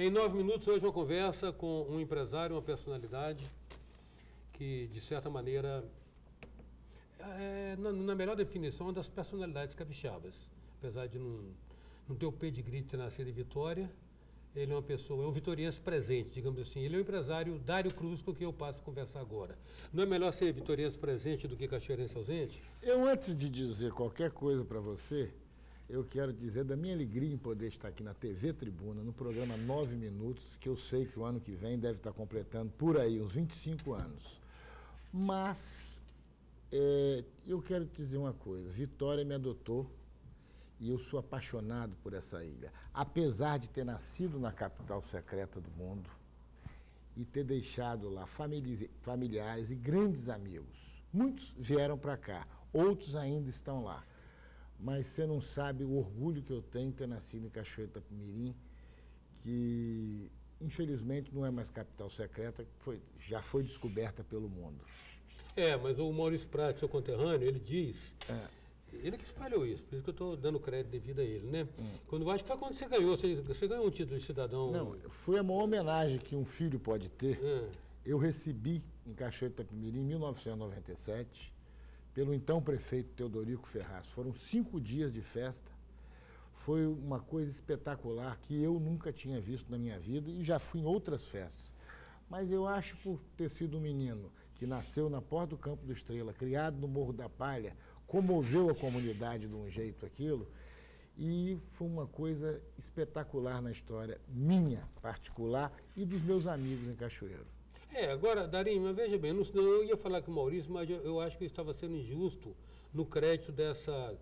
Em 9 minutos, hoje uma conversa com um empresário, uma personalidade que, de certa maneira, na melhor definição, é uma das personalidades capixabas. Apesar de não ter o pedigree de ter nascido em Vitória, ele é uma pessoa, é um vitoriense presente, digamos assim. Ele é o empresário Dário Cruz, com quem eu passo a conversar agora. Não é melhor ser vitoriense presente do que cachoeirense ausente? Eu, antes de dizer qualquer coisa para você, eu quero dizer da minha alegria em poder estar aqui na TV Tribuna, no programa 9 Minutos, que eu sei que o ano que vem deve estar completando por aí uns 25 anos. Mas eu quero te dizer uma coisa, Vitória me adotou e eu sou apaixonado por essa ilha. Apesar de ter nascido na capital secreta do mundo e ter deixado lá familiares e grandes amigos. Muitos vieram para cá, outros ainda estão lá. Mas você não sabe o orgulho que eu tenho de ter nascido em Cachoeira de Itapemirim, que infelizmente não é mais capital secreta, já foi descoberta pelo mundo. Mas o Maurício Prats, seu conterrâneo, ele diz, ele que espalhou isso, por isso que eu estou dando crédito devido a ele, né? Quando acho que foi quando você ganhou, você ganhou um título de cidadão. Não, foi a maior homenagem que um filho pode ter. Eu recebi em Cachoeira de Itapemirim em 1997, pelo então prefeito Teodorico Ferraz. Foram 5 dias de festa. Foi uma coisa espetacular que eu nunca tinha visto na minha vida e já fui em outras festas. Mas eu acho, por ter sido um menino que nasceu na porta do Campo do Estrela, criado no Morro da Palha, comoveu a comunidade de um jeito aquilo, e foi uma coisa espetacular na história minha, particular, e dos meus amigos em Cachoeiro. Agora, Darinho, mas veja bem, eu ia falar com o Maurício, mas eu acho que ele estava sendo injusto no crédito dessa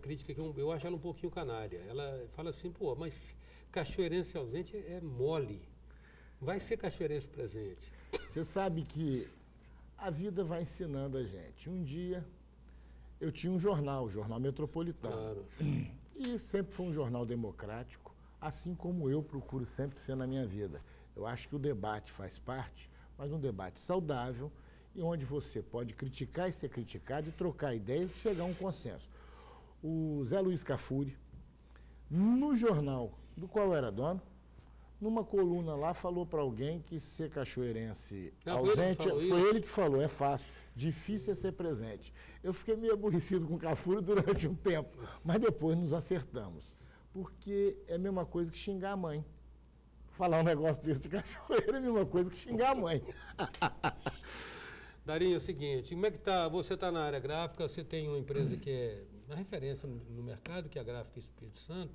crítica, que eu acho ela um pouquinho canalha. Ela fala assim, mas cachoeirense ausente é mole. Vai ser cachoeirense presente. Você sabe que a vida vai ensinando a gente. Um dia, eu tinha um jornal, o Jornal Metropolitano. Claro. E sempre foi um jornal democrático, assim como eu procuro sempre ser na minha vida. Eu acho que o debate faz parte, mas um debate saudável e onde você pode criticar e ser criticado e trocar ideias e chegar a um consenso. O Zé Luiz Cafuri, no jornal do qual eu era dono, numa coluna lá, falou para alguém que ser cachoeirense ausente, foi ele que falou, é fácil, difícil é ser presente. Eu fiquei meio aborrecido com o Cafuri durante um tempo, mas depois nos acertamos, porque é a mesma coisa que xingar a mãe. Falar um negócio desse de cachoeira é a mesma coisa que xingar a mãe. Darinho, é o seguinte, como é que tá? Você está na área gráfica, você tem uma empresa que é uma referência no mercado, que é a Gráfica Espírito Santo.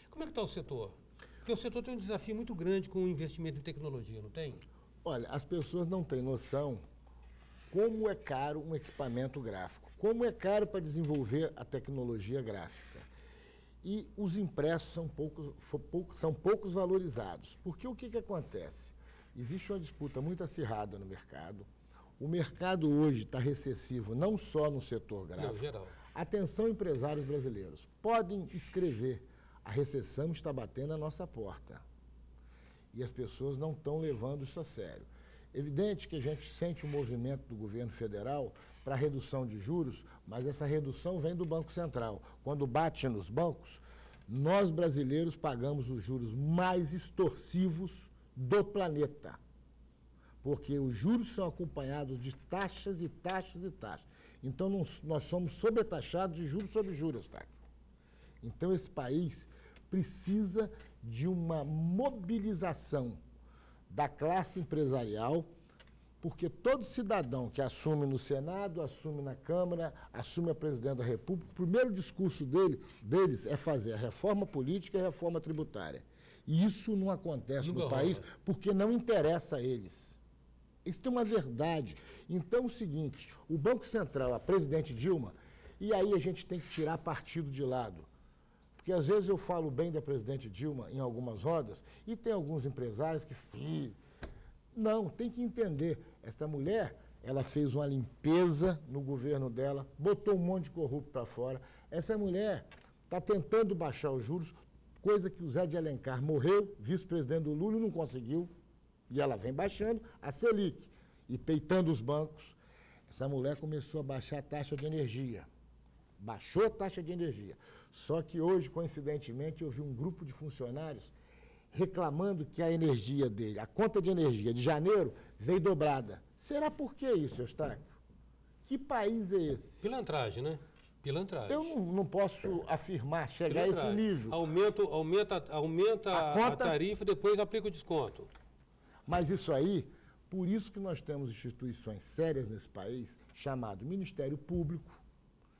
Como é que está o setor? Porque o setor tem um desafio muito grande com o investimento em tecnologia, não tem? Olha, as pessoas não têm noção como é caro um equipamento gráfico, como é caro para desenvolver a tecnologia gráfica. E os impressos são poucos valorizados. Porque o que acontece? Existe uma disputa muito acirrada no mercado. O mercado hoje está recessivo, não só no setor gráfico. Não, geral. Atenção, empresários brasileiros, podem escrever. A recessão está batendo a nossa porta. E as pessoas não estão levando isso a sério. Evidente que a gente sente o movimento do governo federal para a redução de juros, mas essa redução vem do Banco Central. Quando bate nos bancos, nós brasileiros pagamos os juros mais extorsivos do planeta. Porque os juros são acompanhados de taxas e taxas e taxas. Então nós somos sobretaxados de juros sobre juros, tá? Então esse país precisa de uma mobilização da classe empresarial, porque todo cidadão que assume no Senado, assume na Câmara, assume a presidência da República, o primeiro discurso deles é fazer a reforma política e a reforma tributária. E isso não acontece no país porque não interessa a eles. Isso é uma verdade. Então é o seguinte, o Banco Central, a presidente Dilma, e aí a gente tem que tirar partido de lado. Porque às vezes eu falo bem da presidente Dilma em algumas rodas e tem alguns empresários que... Não, tem que entender. Esta mulher, ela fez uma limpeza no governo dela, botou um monte de corrupto para fora. Essa mulher está tentando baixar os juros, coisa que o Zé de Alencar morreu, vice-presidente do Lula, e não conseguiu. E ela vem baixando a Selic e peitando os bancos. Essa mulher começou a baixar a taxa de energia. Baixou a taxa de energia. Só que hoje, coincidentemente, eu vi um grupo de funcionários reclamando que a energia dele, a conta de energia de janeiro, veio dobrada. Será por que isso, Eustáquio? Que país é esse? Pilantragem, né? Pilantragem. Eu não posso afirmar, chegar a esse nível. Aumenta a tarifa e depois aplica o desconto. Mas isso aí, por isso que nós temos instituições sérias nesse país, chamado Ministério Público,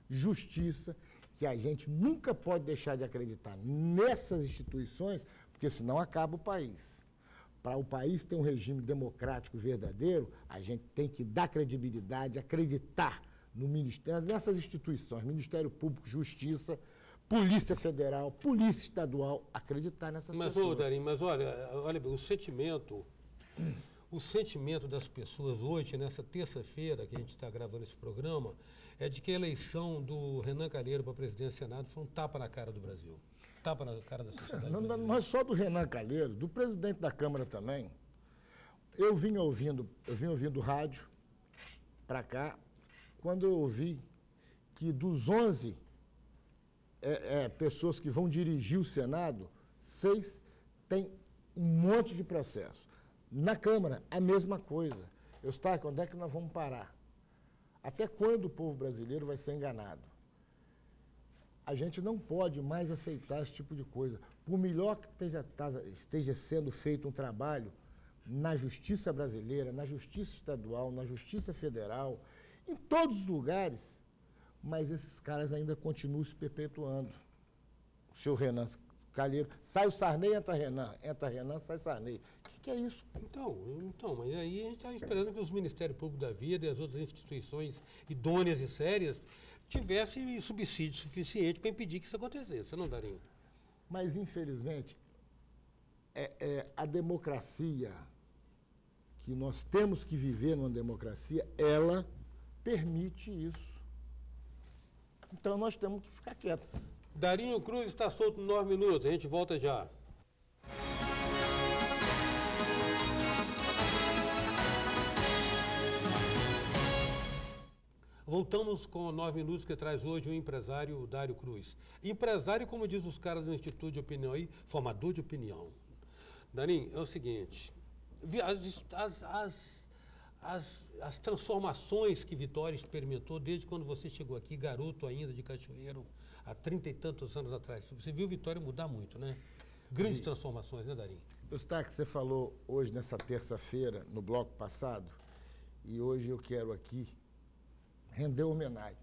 Justiça, que a gente nunca pode deixar de acreditar nessas instituições, porque senão acaba o país. Para o país ter um regime democrático verdadeiro, a gente tem que dar credibilidade, acreditar no Ministério, nessas instituições, Ministério Público, Justiça, Polícia Federal, Polícia Estadual, acreditar nessas pessoas. Darim, mas olha bem, o sentimento das pessoas hoje, nessa terça-feira que a gente está gravando esse programa, é de que a eleição do Renan Calheiros para a presidência do Senado foi um tapa na cara do Brasil. Tapa na cara da sociedade brasileira. Não é só do Renan Calheiros, do presidente da Câmara também. Eu vim ouvindo rádio para cá, quando eu ouvi que dos 11 pessoas que vão dirigir o Senado, 6 têm um monte de processo. Na Câmara, a mesma coisa. Eustáquio, onde é que nós vamos parar? Até quando o povo brasileiro vai ser enganado? A gente não pode mais aceitar esse tipo de coisa. Por melhor que esteja sendo feito um trabalho na Justiça brasileira, na Justiça estadual, na Justiça federal, em todos os lugares, mas esses caras ainda continuam se perpetuando. O senhor Renan Calheiros, sai o Sarney, entra Renan, sai Sarney. O que é isso? Então, mas aí a gente está esperando que os Ministérios Públicos da Vida e as outras instituições idôneas e sérias tivessem subsídio suficiente para impedir que isso acontecesse, não, Darinho? Mas, infelizmente, a democracia, que nós temos que viver numa democracia, ela permite isso. Então, nós temos que ficar quietos. Darinho Cruz está solto em 9 minutos, a gente volta já. Voltamos com 9 minutos que traz hoje o empresário Dário Cruz. Empresário, como diz os caras do Instituto de Opinião aí, formador de opinião. Darinho, é o seguinte, as transformações que Vitória experimentou desde quando você chegou aqui, garoto ainda de Cachoeiro, há 30 e tantos anos atrás. Você viu Vitória mudar muito, né? Grandes transformações, né, Darinho? Eustáquio, você falou hoje, nessa terça-feira, no bloco passado, e hoje eu quero aqui render homenagem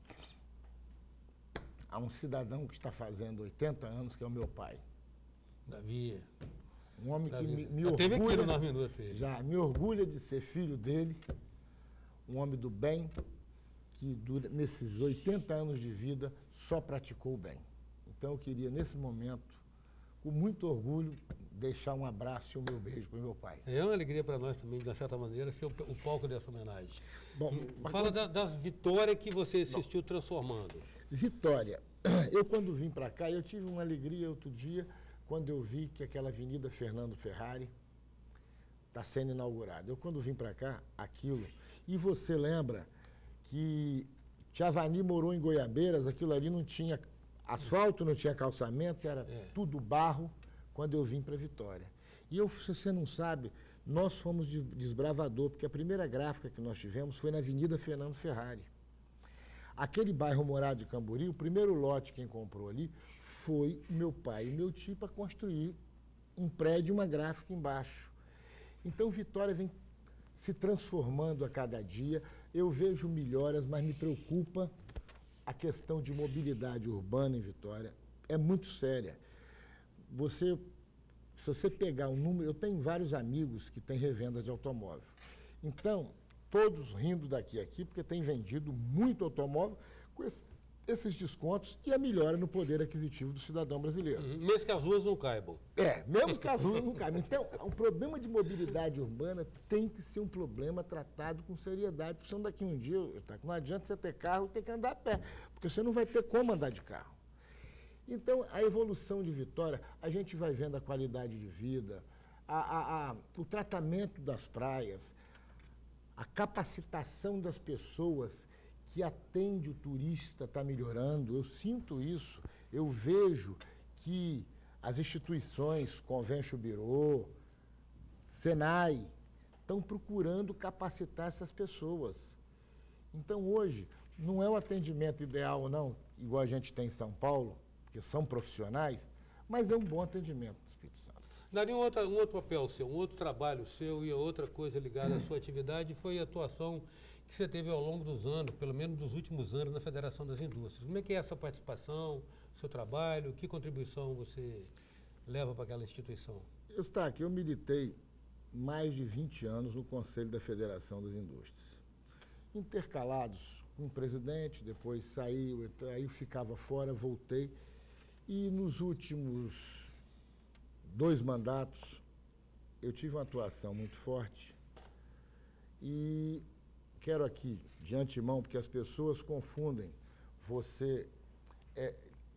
a um cidadão que está fazendo 80 anos, que é o meu pai. Davi. Um homem Davi. Que me orgulha... Teve aqui no 9 minutos. Já, me orgulha de ser filho dele, um homem do bem, que nesses 80 anos de vida só praticou o bem. Então eu queria, nesse momento, com muito orgulho, deixar um abraço e o meu beijo para o meu pai. É uma alegria para nós também, de certa maneira, ser o palco dessa homenagem. Bom, fala das vitórias que você assistiu transformando. Vitória. Eu, quando vim para cá, eu tive uma alegria outro dia, quando eu vi que aquela Avenida Fernando Ferrari está sendo inaugurada. Eu, quando vim para cá, aquilo... E você lembra que Tiavani morou em Goiabeiras, aquilo ali não tinha asfalto, não tinha calçamento, era tudo barro, quando eu vim para Vitória. E se você não sabe, nós fomos desbravador, porque a primeira gráfica que nós tivemos foi na Avenida Fernando Ferrari. Aquele bairro Morado de Cambori, o primeiro lote quem comprou ali foi meu pai e meu tio para construir um prédio e uma gráfica embaixo. Então, Vitória vem se transformando a cada dia. Eu vejo melhoras, mas me preocupa a questão de mobilidade urbana em Vitória. É muito séria. Se você pegar um número... Eu tenho vários amigos que têm revenda de automóvel. Então, todos rindo daqui a aqui, porque tem vendido muito automóvel com esses descontos e a melhora no poder aquisitivo do cidadão brasileiro. Mesmo que as ruas não caibam. Mesmo que as ruas não caibam. Então, o problema de mobilidade urbana tem que ser um problema tratado com seriedade, porque senão daqui um dia, não adianta você ter carro e ter que andar a pé, porque você não vai ter como andar de carro. Então, a evolução de Vitória, a gente vai vendo a qualidade de vida, o tratamento das praias, a capacitação das pessoas que atende o turista está melhorando, eu sinto isso. Eu vejo que as instituições, Convention Bureau, Senai, estão procurando capacitar essas pessoas. Então, hoje, não é o atendimento ideal, não, igual a gente tem em São Paulo, porque são profissionais, mas é um bom atendimento no Espírito Santo. Daria um outro papel seu, um outro trabalho seu e outra coisa ligada à sua atividade foi a atuação que você teve ao longo dos anos, pelo menos dos últimos anos, na Federação das Indústrias. Como é que é essa participação, seu trabalho, que contribuição você leva para aquela instituição? Eu militei mais de 20 anos no Conselho da Federação das Indústrias. Intercalados com o presidente, depois saiu, aí eu ficava fora, voltei. E nos últimos 2 mandatos, eu tive uma atuação muito forte. E quero aqui, de antemão, porque as pessoas confundem você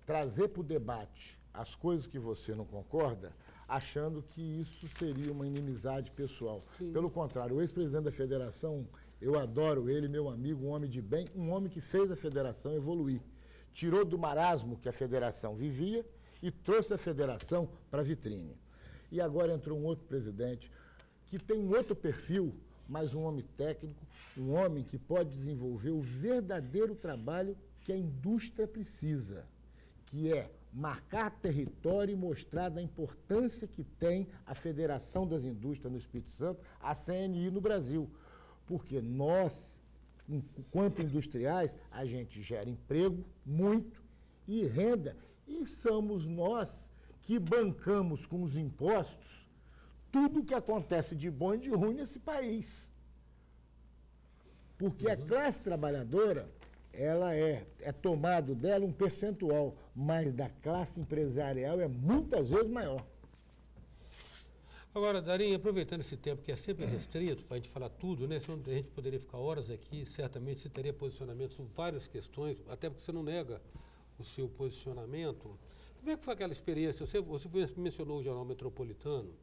trazer para o debate as coisas que você não concorda, achando que isso seria uma inimizade pessoal. Sim. Pelo contrário, o ex-presidente da federação, eu adoro ele, meu amigo, um homem de bem, um homem que fez a federação evoluir. Tirou do marasmo que a federação vivia e trouxe a federação para a vitrine. E agora entrou um outro presidente que tem um outro perfil, mas um homem técnico, um homem que pode desenvolver o verdadeiro trabalho que a indústria precisa, que é marcar território e mostrar da importância que tem a Federação das Indústrias no Espírito Santo, a CNI no Brasil. Porque nós, enquanto industriais, a gente gera emprego, muito, e renda, e somos nós que bancamos com os impostos tudo o que acontece de bom e de ruim nesse país. Porque a classe trabalhadora, ela é tomado dela um percentual, mas da classe empresarial é muitas vezes maior. Agora, Darinha, aproveitando esse tempo que é sempre restrito, para a gente falar tudo, né? Senão a gente poderia ficar horas aqui, certamente você teria posicionamento sobre várias questões, até porque você não nega o seu posicionamento. Como é que foi aquela experiência? Você mencionou o Jornal Metropolitano,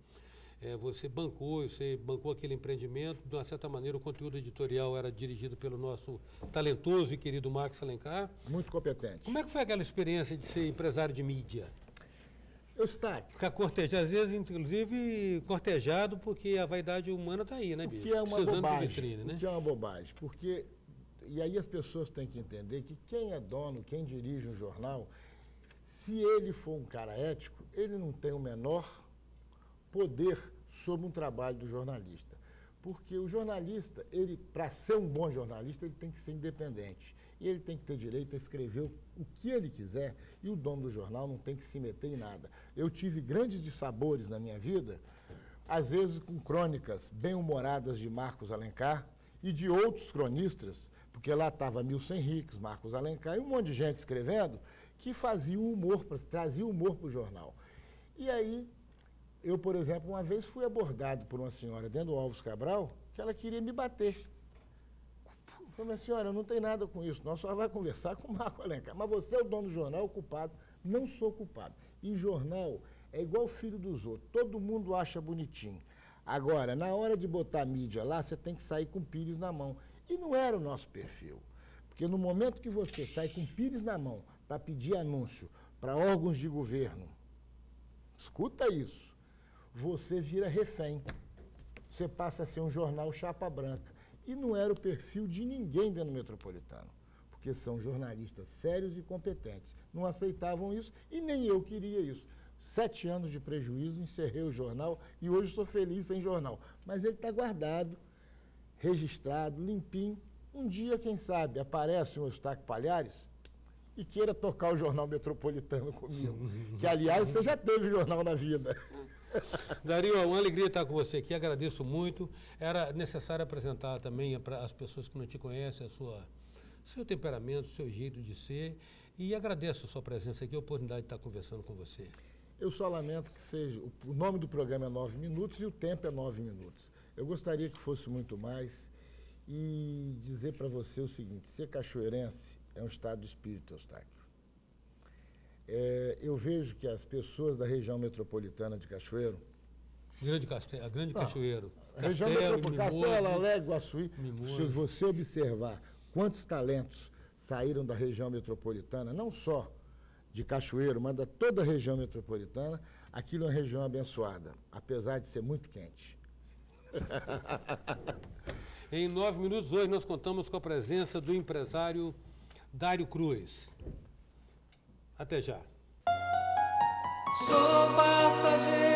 você bancou aquele empreendimento, de uma certa maneira o conteúdo editorial era dirigido pelo nosso talentoso e querido Marcos Alencar. Muito competente. Como é que foi aquela experiência de ser empresário de mídia? Eustáquio. Ficar cortejado, às vezes, inclusive, cortejado, porque a vaidade humana está aí, né, bicho? Que é uma precisando bobagem. de vitrine, né? Que é uma bobagem, porque... E aí as pessoas têm que entender que quem é dono, quem dirige um jornal, se ele for um cara ético, ele não tem o menor poder sobre um trabalho do jornalista. Porque o jornalista, ele, para ser um bom jornalista, ele tem que ser independente. E ele tem que ter direito a escrever o que ele quiser, e o dono do jornal não tem que se meter em nada. Eu tive grandes dissabores na minha vida, às vezes com crônicas bem-humoradas de Marcos Alencar e de outros cronistas, porque lá estava Milson Henriques, Marcos Alencar, e um monte de gente escrevendo, que fazia humor, trazia humor para o jornal. E aí, eu, por exemplo, uma vez fui abordado por uma senhora dentro do Alves Cabral, que ela queria me bater. Eu falei, senhora, não tem nada com isso, nós só vai conversar com o Marcos Alencar. Mas você é o dono do jornal, o culpado. Não sou culpado. E jornal é igual filho dos outros, todo mundo acha bonitinho. Agora, na hora de botar mídia lá, você tem que sair com pires na mão. E não era o nosso perfil. Porque no momento que você sai com pires na mão para pedir anúncio para órgãos de governo, escuta isso, você vira refém. Você passa a ser um jornal chapa branca. E não era o perfil de ninguém dentro do Metropolitano, porque são jornalistas sérios e competentes. Não aceitavam isso e nem eu queria isso. 7 anos de prejuízo, encerrei o jornal e hoje sou feliz sem jornal. Mas ele está guardado, registrado, limpinho. Um dia, quem sabe, aparece um Eustáquio Palhares e queira tocar o Jornal Metropolitano comigo. Que, aliás, você já teve jornal na vida. Dario, uma alegria estar com você aqui, agradeço muito. Era necessário apresentar também para as pessoas que não te conhecem seu temperamento, seu jeito de ser, e agradeço a sua presença aqui, a oportunidade de estar conversando com você. Eu só lamento que seja, o nome do programa é 9 minutos e o tempo é 9 minutos. Eu gostaria que fosse muito mais e dizer para você o seguinte, ser cachoeirense é um estado de espírito, Eustáquio. Eu vejo que as pessoas da região metropolitana de Cachoeiro... A grande Cachoeiro. A região metropolitana, Castelo, Alegre, Guaçuí, se você observar quantos talentos saíram da região metropolitana, não só de Cachoeiro, mas da toda a região metropolitana. Aquilo é uma região abençoada, apesar de ser muito quente. Em 9 minutos, hoje nós contamos com a presença do empresário Dário Cruz. Até já. Sou passageiro.